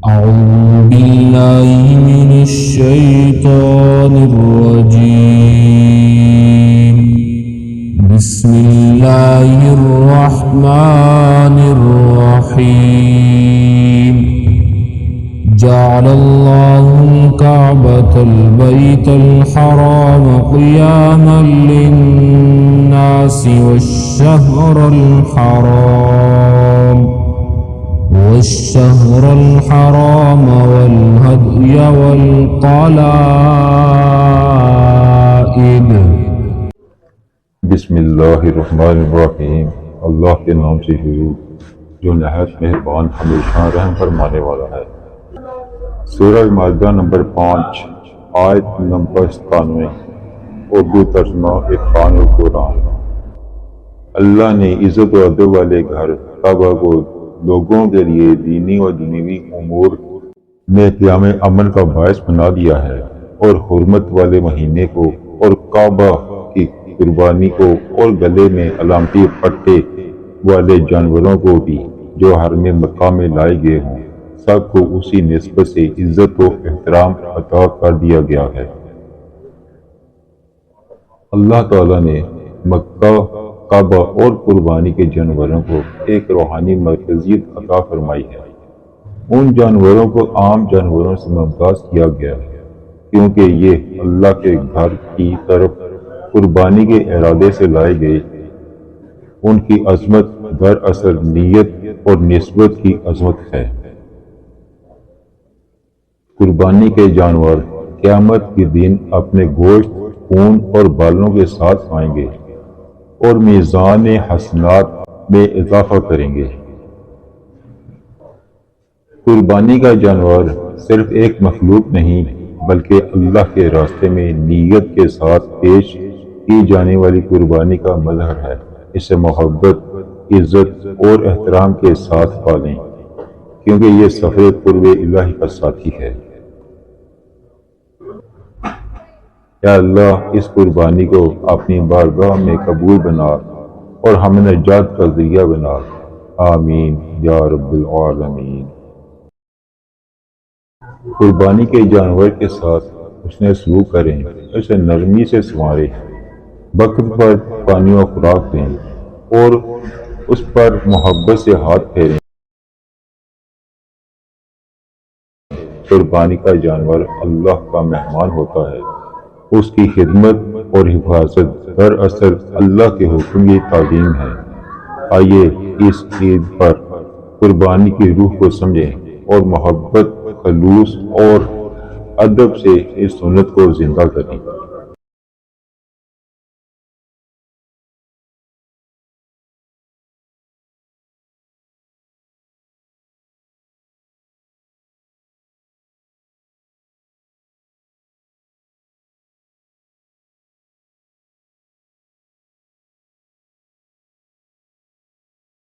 أعوذ بالله من الشيطان الرجيم. بسم الله الرحمن الرحيم. جعل الله الكعبة البيت الحرام قياما للناس والشهر الحرام والهدي والقلائد. بسم اللہ الرحمن الرحیم. اللہ کے نام سے شروع جو نہایت مہربان ہمیشہ رحم فرمانے والا ہے. سورہ مائدہ نمبر 5 آیت نمبر 97. اردو ترجمہ اتقان القرآن. اللہ نے عزت و ادب والے گھر کعبہ کو لوگوں کے لیے دینی و دنیوی امور میں قیام امن کا باعث بنا دیا ہے، اور حرمت والے مہینے کو اور کعبہ کی قربانی کو اور گلے میں علامتی پٹے والے جانوروں کو بھی جو حرم مکہ میں لائے گئے ہوں، سب کو اسی نسبت سے عزت و احترام عطا کر دیا گیا ہے. اللہ تعالیٰ نے مکہ، کعبہ اور قربانی کے جانوروں کو ایک روحانی مرکزیت عطا فرمائی ہے. ان جانوروں کو عام جانوروں سے ممتاز کیا گیا ہے کیونکہ یہ اللہ کے گھر کی طرف قربانی کے ارادے سے لائے گئے. ان کی عظمت دراصل نیت اور نسبت کی عظمت ہے. قربانی کے جانور قیامت کے دن اپنے گوشت، خون اور بالوں کے ساتھ آئیں گے اور میزان حسنات میں اضافہ کریں گے. قربانی کا جانور صرف ایک مخلوق نہیں بلکہ اللہ کے راستے میں نیت کے ساتھ پیش کی جانے والی قربانی کا مظہر ہے. اسے محبت، عزت اور احترام کے ساتھ پالیں کیونکہ یہ سفر قرب الہی کا ساتھی ہے. یا اللہ اس قربانی کو اپنی بارگاہ میں قبول بنا اور ہمیں نجات کا ذریعہ بنا. آمین یا رب العالمین. قربانی کے جانور کے ساتھ حسن سلوک کریں، اسے نرمی سے سنواریں، وقت پر پانی و خوراک دیں اور اس پر محبت سے ہاتھ پھیریں. قربانی کا جانور اللہ کا مہمان ہوتا ہے. اس کی خدمت اور حفاظت دراصل اللہ کے حکم کی تعظیم ہے. آئیے اس عید پر قربانی کی روح کو سمجھیں اور محبت، خلوص اور ادب سے اس سنت کو زندہ کریں.